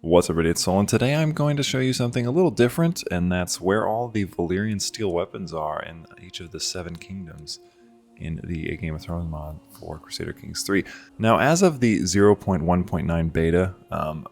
What's up, everybody? It's Sol, and today I'm going to show you something a little different, and that's where all the Valyrian steel weapons are in each of the 7 kingdoms in the A Game of Thrones mod for Crusader Kings 3. Now, as of the 0.1.9 beta,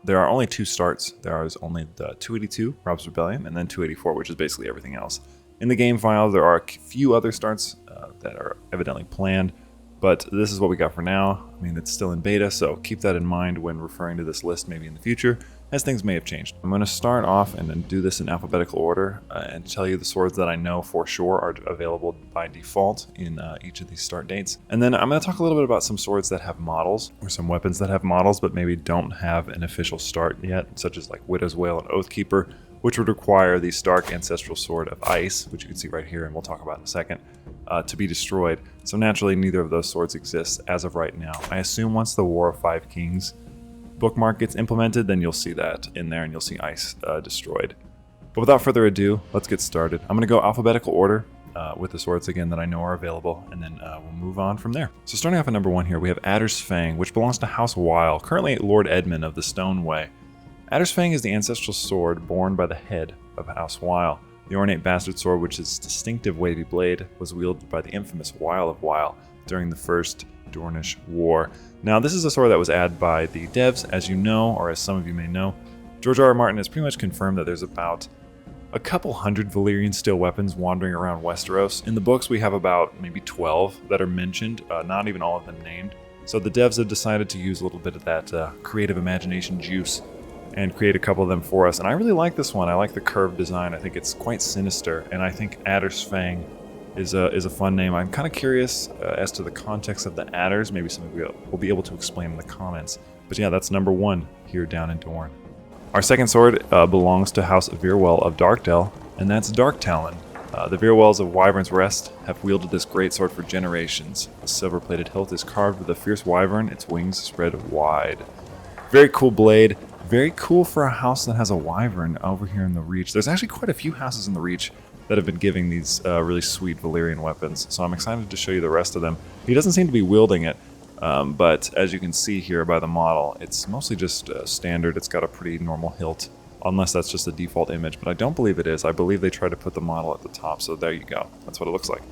there are only 2 starts. There is only the 282, Rob's Rebellion, and then 284, which is basically everything else. In the game file, there are a few other starts that are evidently planned, but this is what we got for now. I mean, it's still in beta, so keep that in mind when referring to this list maybe in the future, as things may have changed. I'm going to start off and then do this in alphabetical order and tell you the swords that I know for sure are available by default in each of these start dates. And then I'm going to talk a little bit about some swords that have models, or some weapons that have models but maybe don't have an official start yet, such as like Widow's Wail and Oathkeeper, which would require the Stark Ancestral Sword of Ice, which you can see right here and we'll talk about in a second, to be destroyed. So naturally, neither of those swords exists as of right now. I assume once the War of Five Kings bookmark gets implemented, then you'll see that in there and you'll see Ice destroyed. But without further ado, let's get started. I'm going to go alphabetical order with the swords again that I know are available, and then we'll move on from there. So starting off at number 1 here, we have Adder's Fang, which belongs to House Weil, currently Lord Edmund of the Stoneway. Adder's Fang is the ancestral sword borne by the head of House Weil. The ornate bastard sword, which is distinctive wavy blade, was wielded by the infamous Weil of Weil during the First Dornish War. Now, this is a sword that was added by the devs, as you know, or as some of you may know. George R.R. Martin has pretty much confirmed that there's about a couple hundred Valyrian steel weapons wandering around Westeros. In the books, we have about maybe 12 that are mentioned, not even all of them named. So the devs have decided to use a little bit of that creative imagination juice and create a couple of them for us. And I really like this one. I like the curved design. I think it's quite sinister, and I think Adder's Fang is a fun name. I'm kind of curious as to the context of the adders. Maybe something we'll be able to explain in the comments. But yeah, that's number 1 here down in Dorne. Our second sword belongs to House Vyrwell of Darkdale, and that's Dark Talon. The Vyrwells of Wyvern's Rest have wielded this great sword for generations. The silver-plated hilt is carved with a fierce wyvern, its wings spread wide. Very cool blade. Very cool for a house that has a wyvern over here in the Reach. There's actually quite a few houses in the Reach that have been giving these really sweet Valyrian weapons, so I'm excited to show you the rest of them. He doesn't seem to be wielding it, but as you can see here by the model, it's mostly just standard. It's got a pretty normal hilt, unless that's just a default image, but I don't believe it is. I believe they tried to put the model at the top, so there you go. That's what it looks like.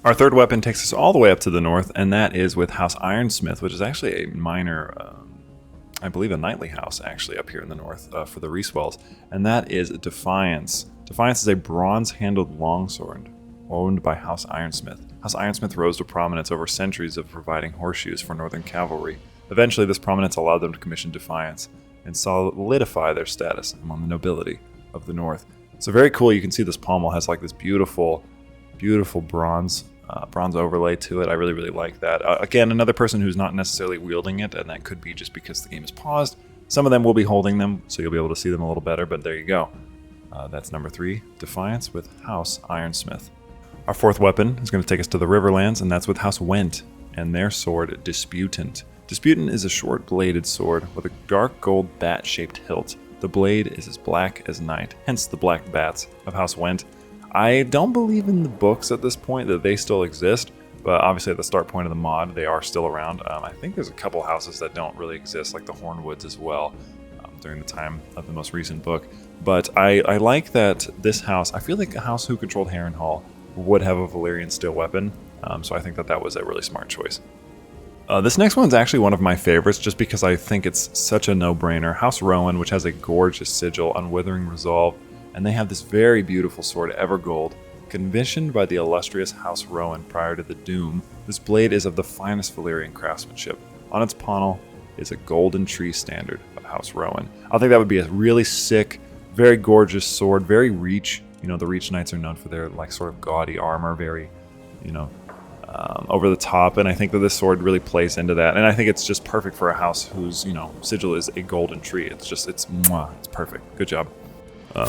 Our third weapon takes us all the way up to the north, and that is with House Ironsmith, which is actually a minor I believe a knightly house actually up here in the north for the Reeswells, and that is Defiance. Defiance is a bronze-handled longsword owned by House Ironsmith. House Ironsmith rose to prominence over centuries of providing horseshoes for northern cavalry. Eventually, this prominence allowed them to commission Defiance and solidify their status among the nobility of the north. So very cool. You can see this pommel has like this beautiful, beautiful bronze overlay to it. I really, really like that. Again, another person who's not necessarily wielding it, and that could be just because the game is paused. Some of them will be holding them, so you'll be able to see them a little better, but there you go. That's number 3, Defiance with House Ironsmith. Our fourth weapon is going to take us to the Riverlands, and that's with House Went and their sword, Disputant. Disputant is a short-bladed sword with a dark gold bat-shaped hilt. The blade is as black as night, hence the black bats of House Went. I don't believe in the books at this point that they still exist, but obviously at the start point of the mod, they are still around. I think there's a couple houses that don't really exist, like the Hornwoods as well, during the time of the most recent book. But I like that this house, I feel like a house who controlled Harrenhal would have a Valyrian steel weapon, so I think that was a really smart choice. This next one's actually one of my favorites, just because I think it's such a no-brainer. House Rowan, which has a gorgeous sigil, Unwithering Resolve, and they have this very beautiful sword, Evergold, commissioned by the illustrious House Rowan prior to the Doom. This blade is of the finest Valyrian craftsmanship. On its pommel is a golden tree standard of House Rowan. I think that would be a really sick, very gorgeous sword, very Reach. You know, the Reach Knights are known for their like sort of gaudy armor, very, over the top, and I think that this sword really plays into that. And I think it's just perfect for a house whose, sigil is a golden tree. It's mwah, it's perfect. Good job.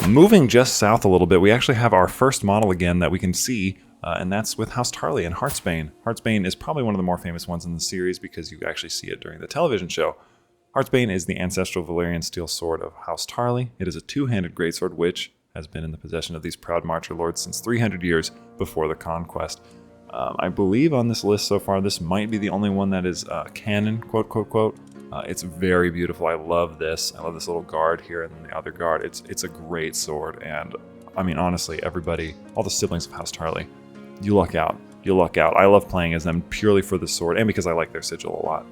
Moving just south a little bit, we actually have our first model again that we can see, and that's with House Tarly and Heartsbane. Heartsbane is probably one of the more famous ones in the series because you actually see it during the television show. Heartsbane is the ancestral Valyrian steel sword of House Tarly. It is a two-handed greatsword which has been in the possession of these proud marcher lords since 300 years before the conquest. I believe on this list so far, this might be the only one that is canon, quote, quote, quote. It's very beautiful. I love this. I love this little guard here and then the other guard. It's a great sword, and I mean, honestly, everybody, all the siblings of House Tarly, you luck out. You luck out. I love playing as them purely for the sword and because I like their sigil a lot.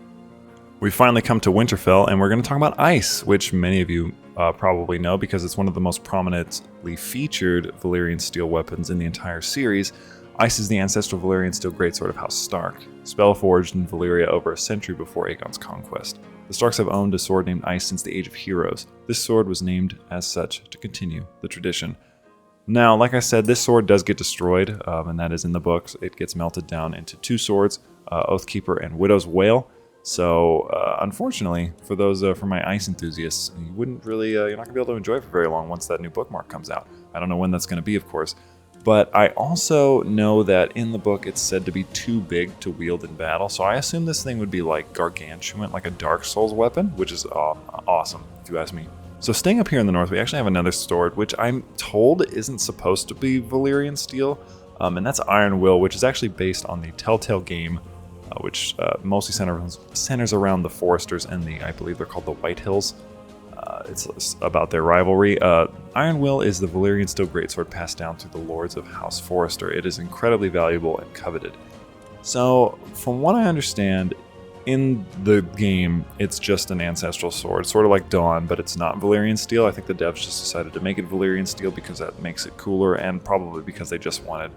We finally come to Winterfell, and we're going to talk about ice, which many of you probably know because it's one of the most prominently featured Valyrian steel weapons in the entire series. Ice is the ancestral Valyrian steel greatsword of House Stark, spell-forged in Valyria over a century before Aegon's conquest. The Starks have owned a sword named Ice since the Age of Heroes. This sword was named as such to continue the tradition. Now, like I said, this sword does get destroyed, and that is in the books. It gets melted down into two swords, Oathkeeper and Widow's Wail. So, unfortunately, for those for my ice enthusiasts, you wouldn't really, you're not going to be able to enjoy it for very long once that new bookmark comes out. I don't know when that's going to be, of course. But I also know that in the book it's said to be too big to wield in battle, so I assume this thing would be like gargantuan, like a Dark Souls weapon, which is awesome, if you ask me. So staying up here in the north, we actually have another sword, which I'm told isn't supposed to be Valyrian steel, and that's Iron Will, which is actually based on the Telltale game, which mostly centers around the Foresters and I believe they're called the White Hills. It's about their rivalry. Iron Will is the Valyrian steel greatsword passed down through the lords of House Forrester. It is incredibly valuable and coveted. So, from what I understand, in the game, it's just an ancestral sword, sort of like Dawn, but it's not Valyrian steel. I think the devs just decided to make it Valyrian steel because that makes it cooler, and probably because they just wanted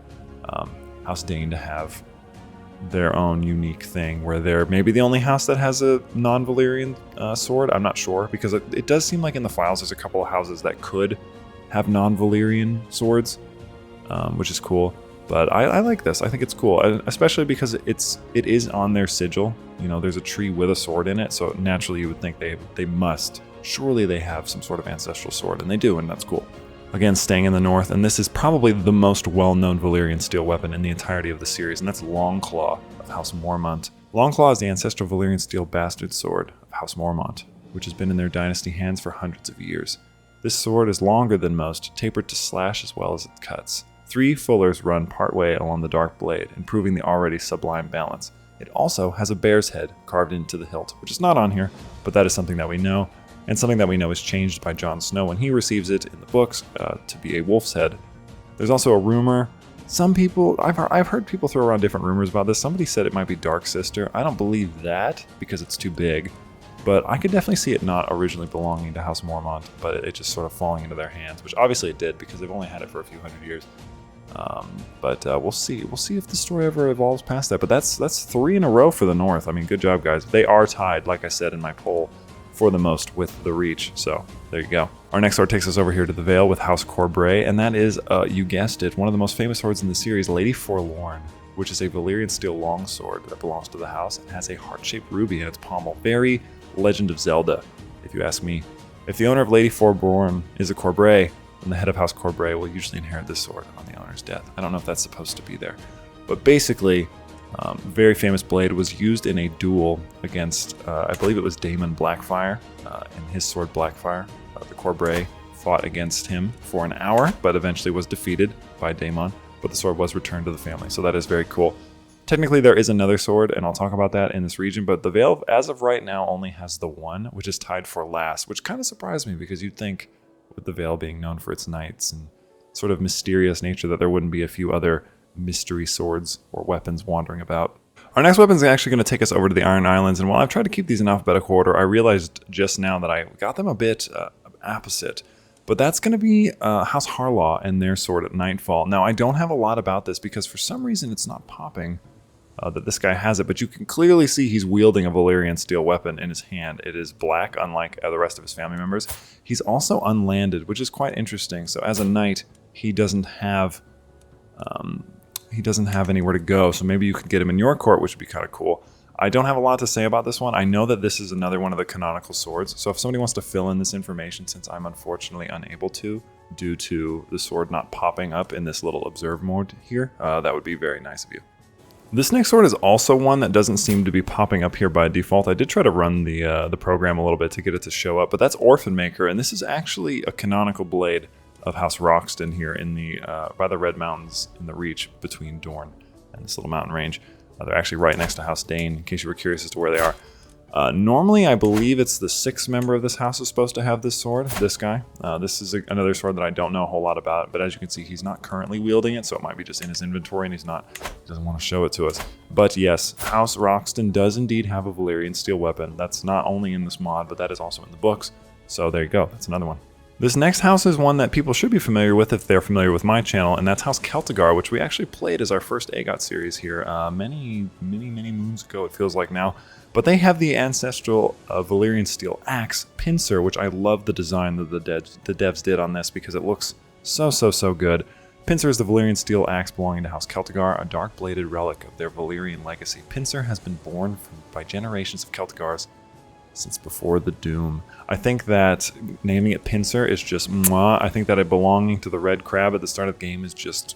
House Dane to have their own unique thing where they're maybe the only house that has a non-Valyrian sword. I'm not sure, because it does seem like in the files there's a couple of houses that could have non-Valyrian swords, which is cool. But I like this. I think it's cool, especially because it is on their sigil. You know, there's a tree with a sword in it, so naturally you would think they must. Surely they have some sort of ancestral sword, and they do, and that's cool. Again, staying in the north, and this is probably the most well-known Valyrian steel weapon in the entirety of the series, and that's Longclaw of House Mormont. Longclaw is the ancestral Valyrian steel bastard sword of House Mormont, which has been in their dynasty hands for hundreds of years. This sword is longer than most, tapered to slash as well as it cuts. 3 fullers run partway along the dark blade, improving the already sublime balance. It also has a bear's head carved into the hilt, which is not on here, but that is something that we know. And something that we know is changed by Jon Snow when he receives it in the books to be a wolf's head. There's also a rumor. Some people, I've heard people throw around different rumors about this. Somebody said it might be Dark Sister. I don't believe that because it's too big. But I could definitely see it not originally belonging to House Mormont, but it just sort of falling into their hands, which obviously it did because they've only had it for a few hundred years. But we'll see. We'll see if the story ever evolves past that. But that's 3 in a row for the North. I mean, good job, guys. They are tied, like I said in my poll, for the most with the Reach. So there you go. Our next sword takes us over here to the Vale with House Corbray, and that is, you guessed it, one of the most famous swords in the series, Lady Forlorn, which is a Valyrian steel longsword that belongs to the house and has a heart-shaped ruby in its pommel. Very Legend of Zelda, if you ask me. If the owner of Lady Forlorn is a Corbray, then the head of House Corbray will usually inherit this sword on the owner's death. I don't know if that's supposed to be there, but basically, very famous blade, was used in a duel against, I believe it was Daemon Blackfire, and his sword Blackfire. The Corbray fought against him for an hour, but eventually was defeated by Daemon, but the sword was returned to the family, so that is very cool. Technically, there is another sword, and I'll talk about that in this region, but the Vale, as of right now, only has the one, which is tied for last, which kind of surprised me, because you'd think, with the Vale being known for its knights and sort of mysterious nature, that there wouldn't be a few other mystery swords or weapons wandering about. Our next weapon is actually going to take us over to the Iron Islands, and while I've tried to keep these in alphabetical order, I realized just now that I got them a bit opposite. But that's going to be House Harlaw and their sword at Nightfall. Now, I don't have a lot about this because for some reason it's not popping that this guy has it, but you can clearly see he's wielding a Valyrian steel weapon in his hand. It is black, unlike the rest of his family members. He's also unlanded, which is quite interesting. So as a knight, he doesn't have anywhere to go, so maybe you could get him in your court, which would be kind of cool. I don't have a lot to say about this one. I know that this is another one of the canonical swords, so if somebody wants to fill in this information, since I'm unfortunately unable to, due to the sword not popping up in this little observe mode here, that would be very nice of you. This next sword is also one that doesn't seem to be popping up here by default. I did try to run the program a little bit to get it to show up, but that's Orphan Maker, and this is actually a canonical blade of House Roxton here in the by the Red Mountains in the Reach between Dorne and this little mountain range. They're actually right next to House Dane, in case you were curious as to where they are. Normally, I believe it's the 6th member of this house is supposed to have this sword, this guy. This is another sword that I don't know a whole lot about, but as you can see, he's not currently wielding it, so it might be just in his inventory and he doesn't want to show it to us. But yes, House Roxton does indeed have a Valyrian steel weapon. That's not only in this mod, but that is also in the books. So there you go, that's another one. This next house is one that people should be familiar with if they're familiar with my channel, and that's House Celtigar, which we actually played as our first AGOT series here many moons ago, it feels like now. But they have the ancestral Valyrian steel axe, Pincer, which I love the design that the devs did on this because it looks so good. Pincer is the Valyrian steel axe belonging to House Celtigar, a dark-bladed relic of their Valyrian legacy. Pincer has been born by generations of Celtigars since before the Doom. I think that naming it Pincer is just mwah. I think that it belonging to the red crab at the start of the game is just,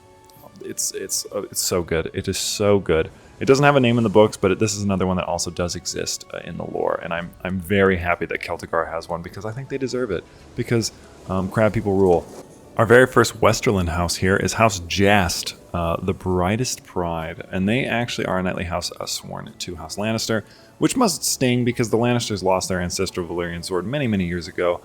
it's so good. It is so good. It doesn't have a name in the books, but this is another one that also does exist in the lore, and I'm very happy that Celtigar has one because I think they deserve it, because crab people rule. Our very first Westerland house here is House Jast, the brightest pride, and they actually are a knightly house sworn to House Lannister, which must sting because the Lannisters lost their ancestral Valyrian sword many years ago.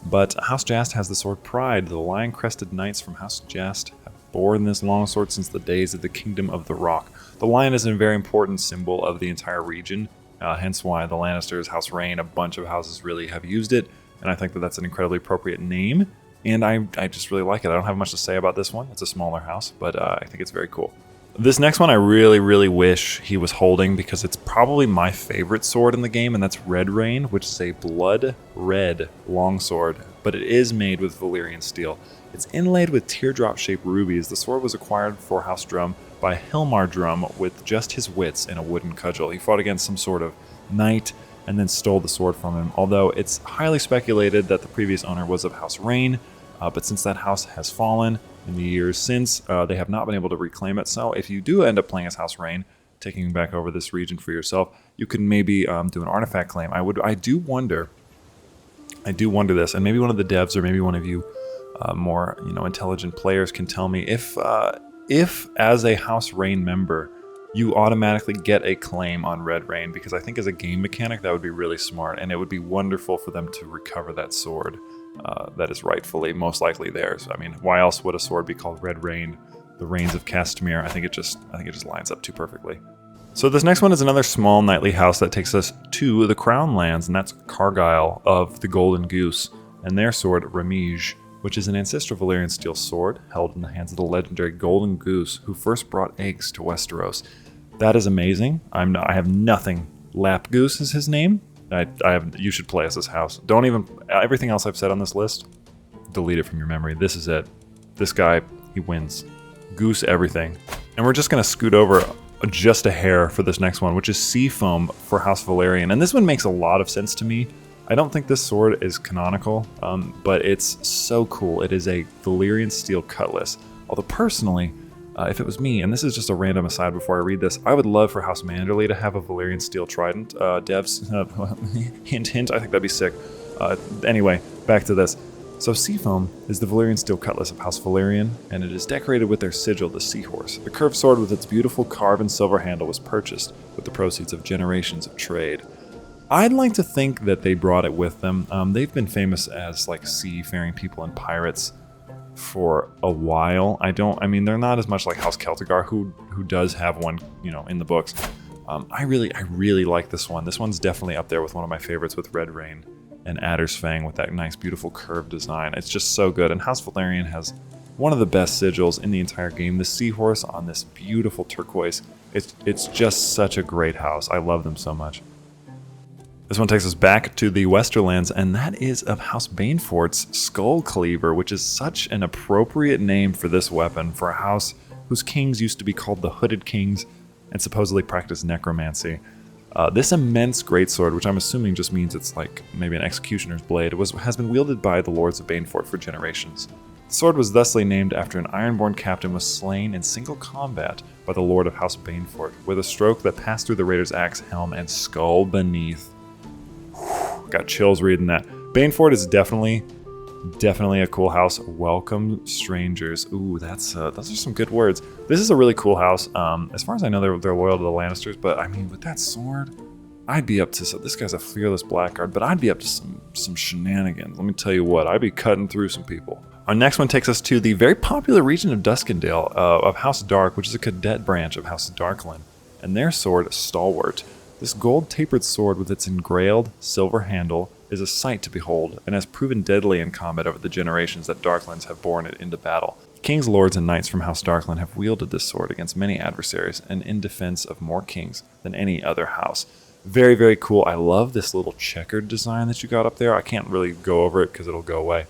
But House Jast has the sword Pride. The lion-crested knights from House Jast have borne this longsword since the days of the Kingdom of the Rock. The lion is a very important symbol of the entire region, hence why the Lannisters, House Rain, a bunch of houses really have used it, and I think that that's an incredibly appropriate name, and I just really like it. I don't have much to say about this one. It's a smaller house, but I think it's very cool. This next one I really wish he was holding because it's probably my favorite sword in the game, and that's Red Rain, which is a blood red longsword, but it is made with Valyrian steel. It's inlaid with teardrop-shaped rubies. The sword was acquired for House Drum by Hilmar Drum with just his wits and a wooden cudgel. He fought against some sort of knight and then stole the sword from him, although it's highly speculated that the previous owner was of House Rain, but since that house has fallen in the years since, they have not been able to reclaim it. So if you do end up playing as House Rain, taking back over this region for yourself, you can maybe do an artifact claim. I do wonder this, and maybe one of the devs or maybe one of you more intelligent players can tell me if as a House Rain member you automatically get a claim on Red Rain, because I think as a game mechanic that would be really smart, and it would be wonderful for them to recover that sword that is rightfully most likely theirs. I mean, why else would a sword be called Red Rain? The Rains of Castamere. I think it just lines up too perfectly. So this next one is another small knightly house that takes us to the Crownlands, and that's Cargyle of the Golden Goose, and their sword Remige, which is an ancestral Valyrian steel sword held in the hands of the legendary Golden Goose, who first brought eggs to Westeros. That is amazing. I have nothing. Lapgoose is his name. You should play as this house. Don't even, everything else I've said on this list, delete it from your memory. This is it. This guy, he wins. Goose everything. And we're just going to scoot over just a hair for this next one, which is Seafoam for House Valyrian. And this one makes a lot of sense to me. I don't think this sword is canonical, but it's so cool. It is a Valyrian steel cutlass. Although personally, if it was me, and this is just a random aside before I read this, I would love for House Manderley to have a Valyrian steel trident. Devs, hint, I think that'd be sick. Anyway, back to this. So Seafoam is the Valyrian steel cutlass of House Valyrian, and it is decorated with their sigil, the seahorse. The curved sword with its beautiful carved and silver handle was purchased with the proceeds of generations of trade. I'd like to think that they brought it with them. They've been famous as like seafaring people and pirates for a while. I mean, they're not as much like House Celtigar, who does have one, in the books. I really like this one. This one's definitely up there with one of my favorites with Red Rain and Adder's Fang with that nice, beautiful curved design. It's just so good. And House Valyrian has one of the best sigils in the entire game. The seahorse on this beautiful turquoise. It's just such a great house. I love them so much. This one takes us back to the Westerlands, and that is of House Banefort's Skull Cleaver, which is such an appropriate name for this weapon for a house whose kings used to be called the Hooded Kings and supposedly practiced necromancy. This immense greatsword, which I'm assuming just means it's like maybe an executioner's blade, has been wielded by the Lords of Banefort for generations. The sword was thusly named after an Ironborn captain was slain in single combat by the Lord of House Banefort, with a stroke that passed through the raider's axe helm and skull beneath. Got chills reading that. Banefort is definitely a cool house. Welcome strangers. Ooh, those are some good words. This is a really cool house. As far as I know, they're loyal to the Lannisters, but I mean, with that sword, I'd be up to, so this guy's a fearless blackguard, but I'd be up to some shenanigans. Let me tell you what, I'd be cutting through some people. Our next one takes us to the very popular region of Duskendale of House Dark, which is a cadet branch of House Darkland, and their sword, Stalwart. This gold-tapered sword with its engrailed silver handle is a sight to behold, and has proven deadly in combat over the generations that Darklands have borne it into battle. Kings, lords, and knights from House Darkland have wielded this sword against many adversaries, and in defense of more kings than any other house. Very, very cool. I love this little checkered design that you got up there. I can't really go over it because it'll go away,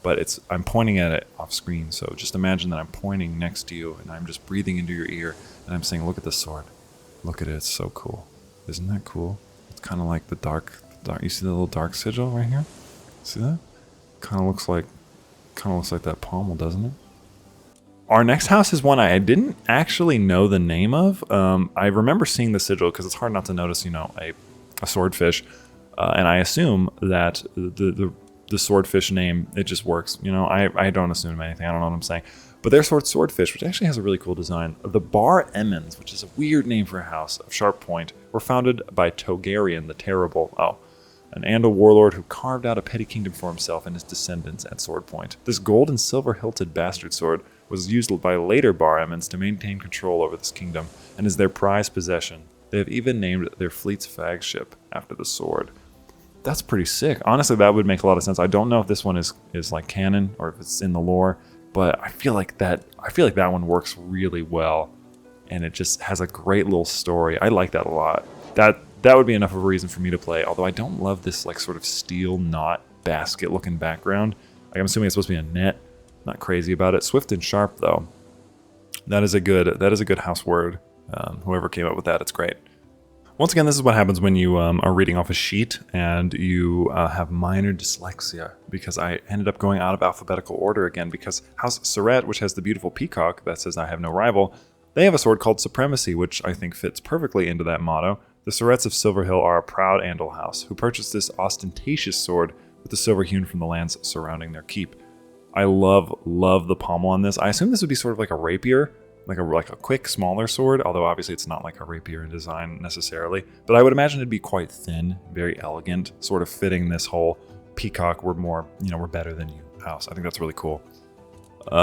but I'm pointing at it off screen, so just imagine that I'm pointing next to you, and I'm just breathing into your ear, and I'm saying, look at this sword. Look at it, it's so cool. Isn't that cool? It's kind of like the dark, you see the little dark sigil right here? See that? Kind of looks like that pommel, doesn't it? Our next house is one I didn't actually know the name of. I remember seeing the sigil because it's hard not to notice, you know, a swordfish, and I assume that the swordfish name, it just works. You know, I don't assume anything. I don't know what I'm saying. But their swordfish, which actually has a really cool design. The Bar Emmons, which is a weird name for a house of sharp point, were founded by Togarian the Terrible. An Andal warlord who carved out a petty kingdom for himself and his descendants at sword point. This gold and silver hilted bastard sword was used by later Bar Emmons to maintain control over this kingdom and is their prized possession. They have even named their fleet's flagship after the sword. That's pretty sick. Honestly, that would make a lot of sense. I don't know if this one is like canon or if it's in the lore, but I feel like that one works really well, and it just has a great little story. I like that a lot. That would be enough of a reason for me to play, although I don't love this like sort of steel knot basket looking background. Like, I'm assuming it's supposed to be a net. Not crazy about it. Swift and sharp though. That is a good house word. Whoever came up with that, it's great. Once again, this is what happens when you are reading off a sheet and you have minor dyslexia, because I ended up going out of alphabetical order again because House Surratt, which has the beautiful peacock that says I have no rival, they have a sword called Supremacy, which I think fits perfectly into that motto. The Surratts of Silverhill are a proud Andal house who purchased this ostentatious sword with the silver hewn from the lands surrounding their keep. I love the pommel on this. I assume this would be sort of like a rapier, like a quick, smaller sword, although obviously it's not like a rapier in design necessarily. But I would imagine it'd be quite thin, very elegant, sort of fitting this whole peacock, we're better than you house. I think that's really cool.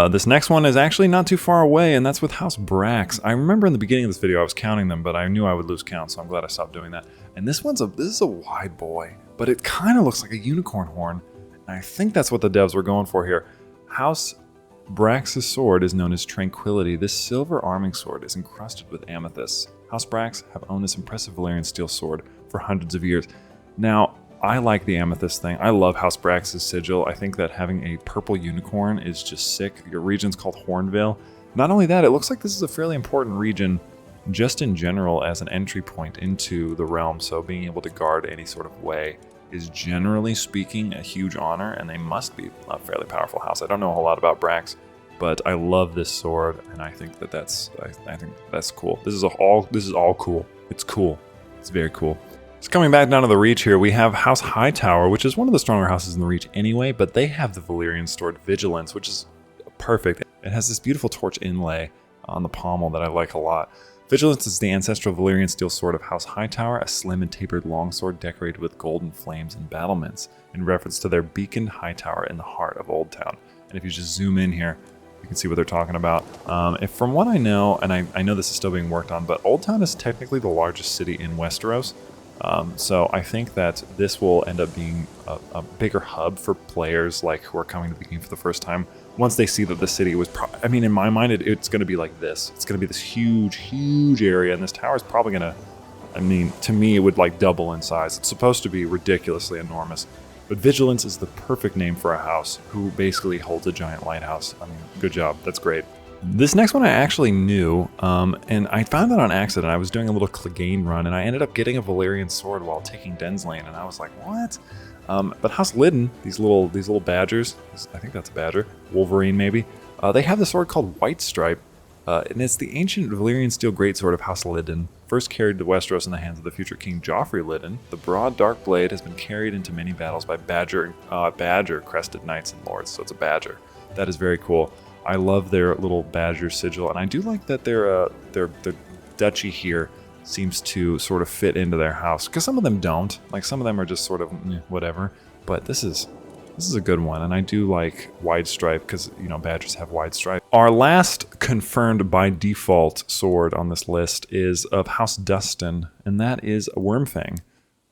This next one is actually not too far away, and that's with House Brax. I remember in the beginning of this video I was counting them, but I knew I would lose count, so I'm glad I stopped doing that. And this is a wide boy, but it kind of looks like a unicorn horn, and I think that's what the devs were going for here. House Brax's sword is known as Tranquility. This silver arming sword is encrusted with amethysts. House Brax have owned this impressive Valyrian steel sword for hundreds of years. Now, I like the amethyst thing. I love House Brax's sigil. I think that having a purple unicorn is just sick. Your region's called Hornvale. Not only that, it looks like this is a fairly important region just in general as an entry point into the realm, so being able to guard any sort of way is generally speaking a huge honor, and they must be a fairly powerful house. I don't know a whole lot about Brax, but I love this sword, and I think that's cool. This is all cool. It's cool. It's very cool. So coming back down to the Reach here, we have House Hightower, which is one of the stronger houses in the Reach anyway, but they have the Valyrian sword Vigilance, which is perfect. It has this beautiful torch inlay on the pommel that I like a lot. Vigilance is the ancestral Valyrian steel sword of House Hightower, a slim and tapered longsword decorated with golden flames and battlements, in reference to their beaconed high tower in the heart of Old Town. And if you just zoom in here, you can see what they're talking about. From what I know, and I know this is still being worked on, but Old Town is technically the largest city in Westeros. So I think that this will end up being a bigger hub for players like who are coming to the game for the first time. Once they see that the city was, in my mind, it's going to be like this. It's going to be this huge, huge area, and this tower is probably going to, to me, it would like double in size. It's supposed to be ridiculously enormous. But Vigilance is the perfect name for a house who basically holds a giant lighthouse. Good job. That's great. This next one I actually knew, and I found it on accident. I was doing a little Clegane run, and I ended up getting a Valyrian sword while taking Denslane, and I was like, what? But House Lydon, these little badgers, I think that's a badger, Wolverine maybe, they have the sword called White Stripe, and it's the ancient Valyrian steel greatsword of House Lydon, first carried to Westeros in the hands of the future King Joffrey Lydon. The broad dark blade has been carried into many battles by badger-crested knights and lords, so it's a badger. That is very cool. I love their little badger sigil, and I do like that their duchy here seems to sort of fit into their house, because some of them don't. Like some of them are just sort of whatever. But this is a good one, and I do like wide stripe because, you know, badgers have wide stripe. Our last confirmed by default sword on this list is of House Dustin, and that is a Wormfang.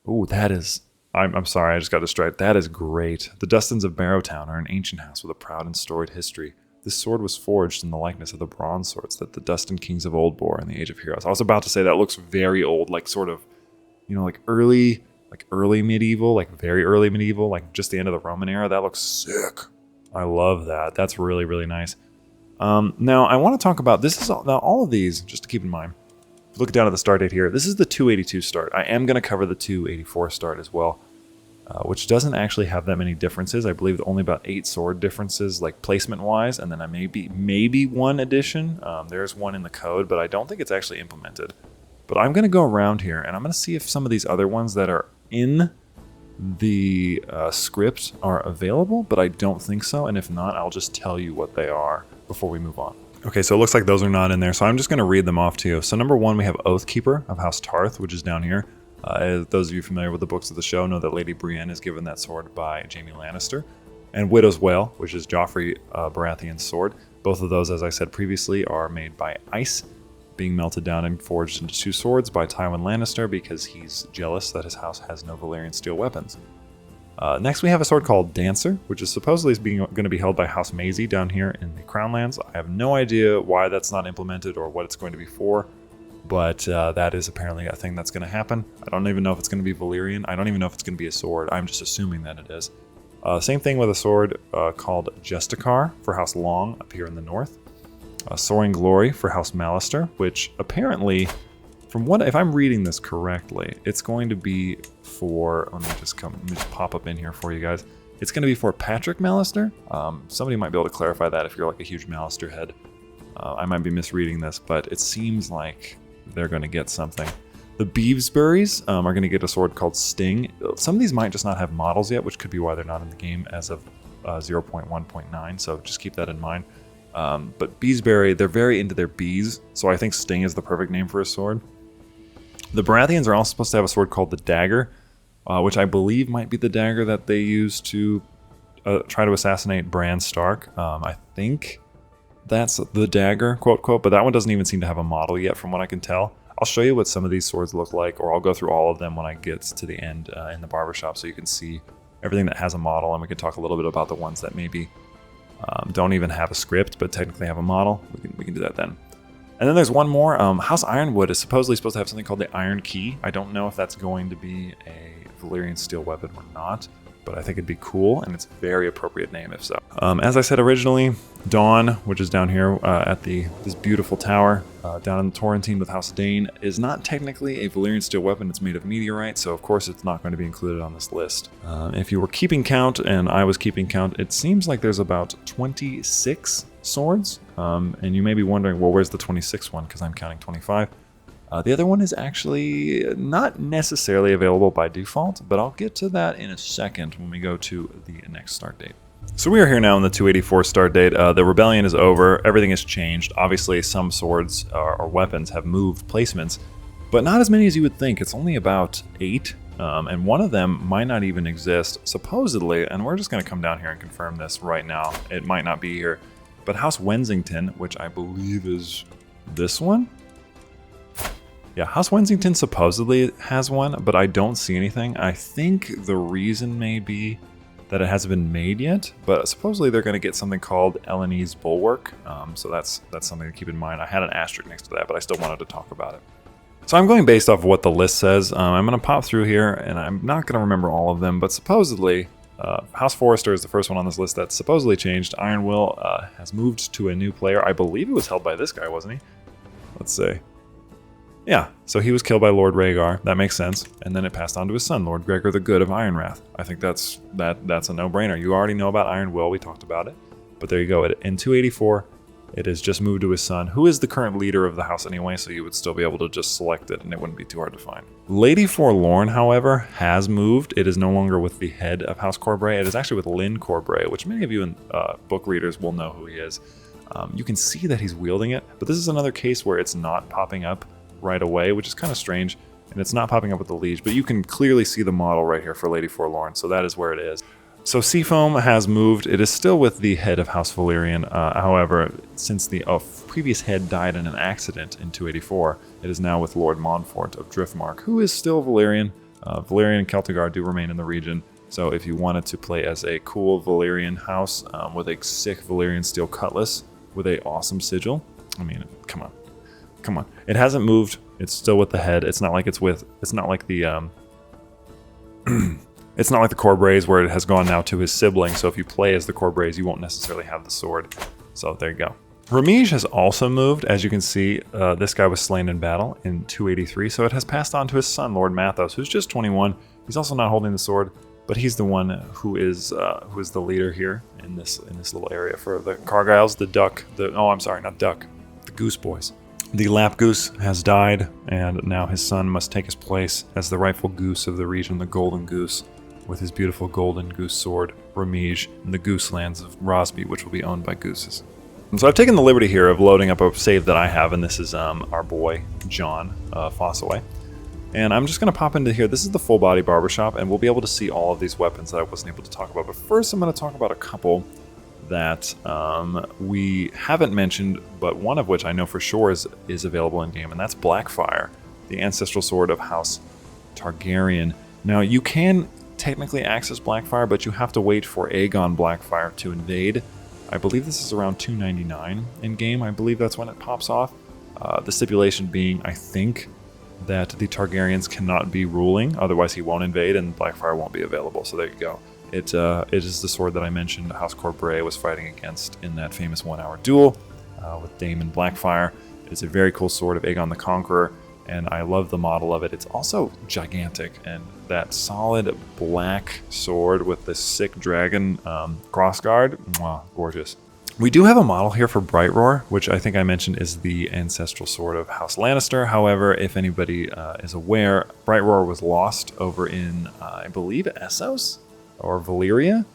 Ooh, that is... I'm sorry, I just got distracted. That is great. The Dustins of Barrowtown are an ancient house with a proud and storied history. This sword was forged in the likeness of the bronze swords that the Dustin kings of old bore in the Age of Heroes. I was about to say that looks very old, like sort of, you know, like early medieval, like very early medieval, like just the end of the Roman era. That looks sick. I love that. That's really, really nice. Now, I want to talk about, this is all of these, just to keep in mind. Look down at the start date here. This is the 282 start. I am going to cover the 284 start as well, which doesn't actually have that many differences. I believe only about 8 sword differences, like placement-wise, and then I maybe one addition. There's one in the code, but I don't think it's actually implemented. But I'm going to go around here, and I'm going to see if some of these other ones that are in the script are available, but I don't think so, and if not, I'll just tell you what they are before we move on. Okay, so it looks like those are not in there, so I'm just going to read them off to you. So number 1, we have Oathkeeper of House Tarth, which is down here. Those of you familiar with the books of the show know that Lady Brienne is given that sword by Jaime Lannister. And Widow's Wail, which is Joffrey Baratheon's sword. Both of those, as I said previously, are made by ice, being melted down and forged into 2 swords by Tywin Lannister because he's jealous that his house has no Valyrian steel weapons. Next, we have a sword called Dancer, which is supposedly going to be held by House Maisie down here in the Crownlands. I have no idea why that's not implemented or what it's going to be for, but that is apparently a thing that's going to happen. I don't even know if it's going to be Valyrian. I don't even know if it's going to be a sword. I'm just assuming that it is. Same thing with a sword called Justicar for House Long up here in the north. Soaring Glory for House Mallister, which apparently, if I'm reading this correctly, it's going to be for, let me just pop up in here for you guys. It's going to be for Patrick Mallister. Somebody might be able to clarify that if you're like a huge Mallister head. I might be misreading this, but it seems like they're going to get something. The Beevesburys are going to get a sword called Sting. Some of these might just not have models yet, which could be why they're not in the game as of 0.1.9, so just keep that in mind. But Beesbury, they're very into their bees, so I think Sting is the perfect name for a sword. The Baratheons are also supposed to have a sword called the Dagger, which I believe might be the dagger that they used to try to assassinate Bran Stark. I think that's the dagger, quote, quote, but that one doesn't even seem to have a model yet from what I can tell. I'll show you what some of these swords look like, or I'll go through all of them when I get to the end in the barbershop so you can see everything that has a model, and we can talk a little bit about the ones that maybe don't even have a script but technically have a model. We can do that then. And then there's one more. House Ironwood is supposed to have something called the Iron Key. I don't know if that's going to be a Valyrian steel weapon or not, but I think it'd be cool, and it's a very appropriate name if so. As I said originally, Dawn, which is down here at this beautiful tower down in Torrentine with House Dane, is not technically a Valyrian steel weapon. It's made of meteorite, so of course it's not going to be included on this list. If you were keeping count, and I was keeping count, it seems like there's about 26 swords, and you may be wondering, well, where's the 26th one? Because I'm counting 25. The other one is actually not necessarily available by default, but I'll get to that in a second when we go to the next start date. So we are here now on the 284 start date. The rebellion is over. Everything has changed. Obviously, some swords or weapons have moved placements, but not as many as you would think. It's only about 8, and one of them might not even exist, supposedly, and we're just going to come down here and confirm this right now. It might not be here, but House Wensington, which I believe is this one? Yeah, House Wensington supposedly has one, but I don't see anything. I think the reason may be that it hasn't been made yet, but supposedly they're going to get something called Eleni's Bulwark, so that's something to keep in mind. I had an asterisk next to that, but I still wanted to talk about it. So I'm going based off of what the list says. I'm going to pop through here, and I'm not going to remember all of them, but supposedly House Forrester is the first one on this list that's supposedly changed. Iron Will has moved to a new player. I believe it was held by this guy, wasn't he? Let's see. Yeah, so he was killed by Lord Rhaegar. That makes sense. And then it passed on to his son, Lord Gregor the Good of Ironrath. I think that's a no-brainer. You already know about Iron Will. We talked about it. But there you go. In 284, it has just moved to his son, who is the current leader of the house anyway, so you would still be able to just select it, and it wouldn't be too hard to find. Lady Forlorn, however, has moved. It is no longer with the head of House Corbray. It is actually with Lyn Corbray, which many of you book readers will know who he is. You can see that he's wielding it, but this is another case where it's not popping up right away, which is kind of strange. And it's not popping up with the Liege, but you can clearly see the model right here for Lady Forlorn, so that is where it is. So Seafoam has moved. It is still with the head of House Valyrian. However, since the previous head died in an accident in 284, it is now with Lord Montfort of Driftmark, who is still Valyrian. Valyrian and Celtigar do remain in the region. So if you wanted to play as a cool Valyrian house with a sick Valyrian steel cutlass with a awesome sigil, I mean, come on. Come on. It hasn't moved. It's still with the head. It's not like it's with, it's not like the, it's not like the Corbrays where it has gone now to his sibling. So if you play as the Corbrays, you won't necessarily have the sword. So there you go. Ramige has also moved. As you can see, this guy was slain in battle in 283. So it has passed on to his son, Lord Mathos, who's just 21. He's also not holding the sword, but he's the one who is the leader here in this little area for the Cargyles, the duck, oh, I'm sorry, not duck, the Goose Boys. The Lap Goose has died, and now his son must take his place as the rightful goose of the region, the Golden Goose, with his beautiful golden goose sword, Ramige, and the goose lands of Rosby, which will be owned by gooses. And so I've taken the liberty here of loading up a save that I have, and this is our boy, John Fossoway. And I'm just going to pop into here. This is the full body barbershop, and we'll be able to see all of these weapons that I wasn't able to talk about. But first I'm going to talk about a couple that we haven't mentioned, but one of which I know for sure is available in game, and that's Blackfire, the ancestral sword of House Targaryen. Now you can technically access Blackfire, but you have to wait for Aegon Blackfire to invade. I believe this is around 299 in game. I believe that's when it pops off. The stipulation being, I think, that the Targaryens cannot be ruling, otherwise he won't invade and Blackfire won't be available. So there you go. It is the sword that I mentioned House Corbray was fighting against in that famous 1-hour duel with Daemon Blackfire. It's a very cool sword of Aegon the Conqueror, and I love the model of it. It's also gigantic, and that solid black sword with the sick dragon crossguard, wow, gorgeous. We do have a model here for Brightroar, which I think I mentioned is the ancestral sword of House Lannister. However, if anybody is aware, Brightroar was lost over in, I believe, Essos or Valyria.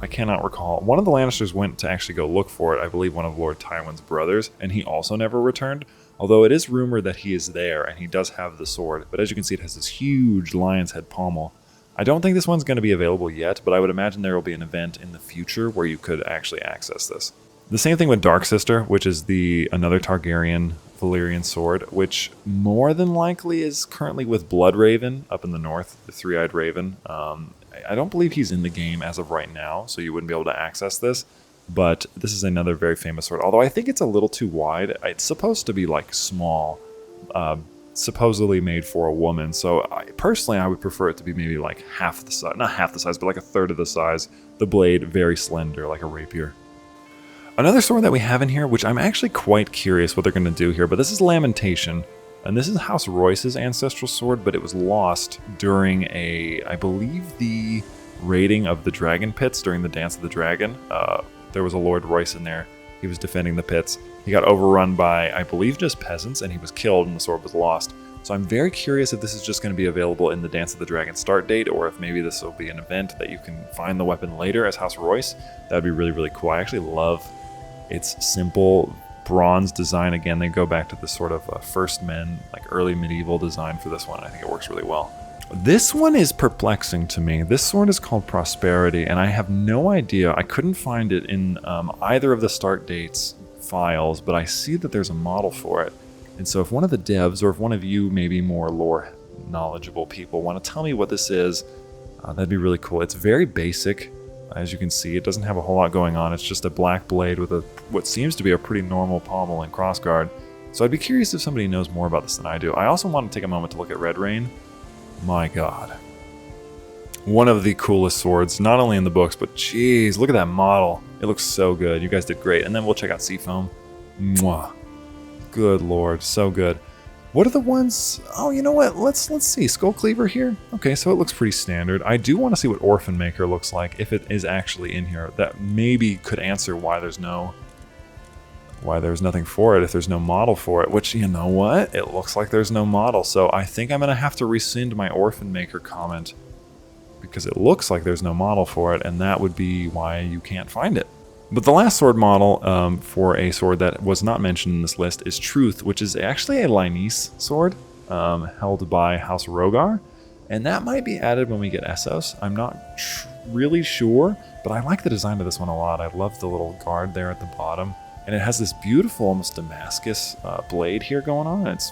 I cannot recall. One of the Lannisters went to actually go look for it, I believe one of Lord Tywin's brothers, and he also never returned. Although it is rumored that he is there, and he does have the sword. But as you can see, it has this huge lion's head pommel. I don't think this one's going to be available yet, but I would imagine there will be an event in the future where you could actually access this. The same thing with Dark Sister, which is another Targaryen Valyrian sword, which more than likely is currently with Bloodraven up in the north, the Three-Eyed Raven. I don't believe he's in the game as of right now, so you wouldn't be able to access this. But this is another very famous sword, although I think it's a little too wide. It's supposed to be like small, supposedly made for a woman. So personally, I would prefer it to be maybe like half the size, not half the size, but like a third of the size. The blade very slender, like a rapier. Another sword that we have in here, which I'm actually quite curious what they're going to do here, but this is Lamentation. And this is House Royce's ancestral sword, but it was lost during I believe the raiding of the Dragon Pits during the Dance of the Dragon. There was a Lord Royce in there. He was defending the pits. He got overrun by, I believe, just peasants, and he was killed and the sword was lost. So I'm very curious if this is just going to be available in the Dance of the Dragon start date, or if maybe this will be an event that you can find the weapon later as House Royce. That would be really, really cool. I actually love its simple bronze design. Again, they go back to the sort of first men, like early medieval design for this one. I think it works really well. This one is perplexing to me. This sword is called Prosperity, and I have no idea. I couldn't find it in either of the start dates files, but I see that there's a model for it. And so if one of the devs, or if one of you maybe more lore knowledgeable people want to tell me what this is, that'd be really cool. It's very basic. As you can see, it doesn't have a whole lot going on. It's just a black blade with what seems to be a pretty normal pommel and crossguard. So I'd be curious if somebody knows more about this than I do. I also want to take a moment to look at Red Rain. My god. One of the coolest swords, not only in the books, but geez, look at that model. It looks so good. You guys did great. And then we'll check out Seafoam. Mwah. Good lord, so good. What are the ones? Oh, you know what? Let's see. Skull Cleaver here. Okay, so it looks pretty standard. I do want to see what Orphan Maker looks like, if it is actually in here. That maybe could answer why there's nothing for it if there's no model for it, which, you know what? It looks like there's no model, so I think I'm going to have to rescind my Orphan Maker comment because it looks like there's no model for it, and that would be why you can't find it. But the last sword model for a sword that was not mentioned in this list is Truth, which is actually a Lyonese sword held by House Rogar. And that might be added when we get Essos. I'm not really sure, but I like the design of this one a lot. I love the little guard there at the bottom. And it has this beautiful, almost Damascus blade here going on. It's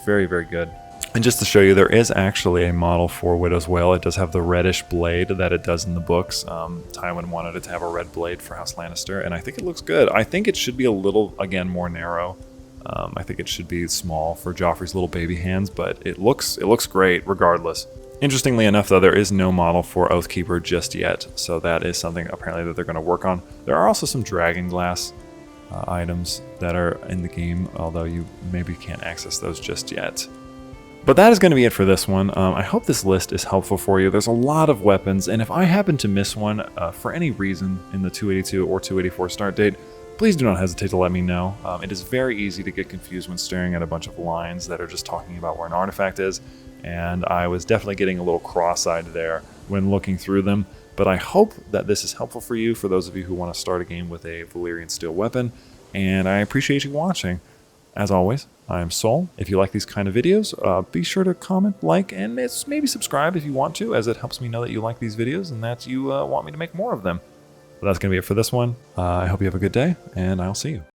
very, very good. And just to show you, there is actually a model for Widow's Wail. It does have the reddish blade that it does in the books. Tywin wanted it to have a red blade for House Lannister, and I think it looks good. I think it should be a little, again, more narrow. I think it should be small for Joffrey's little baby hands, but it looks great regardless. Interestingly enough, though, there is no model for Oathkeeper just yet, so that is something apparently that they're going to work on. There are also some Dragonglass items that are in the game, although you maybe can't access those just yet. But that is going to be it for this one. I hope this list is helpful for you. There's a lot of weapons, and if I happen to miss one for any reason in the 282 or 284 start date, please do not hesitate to let me know. It is very easy to get confused when staring at a bunch of lines that are just talking about where an artifact is, and I was definitely getting a little cross-eyed there when looking through them. But I hope that this is helpful for you, for those of you who want to start a game with a Valyrian steel weapon, and I appreciate you watching. As always, I am Sol. If you like these kind of videos, be sure to comment, like, and maybe subscribe if you want to, as it helps me know that you like these videos and that you want me to make more of them. But that's going to be it for this one. I hope you have a good day, and I'll see you.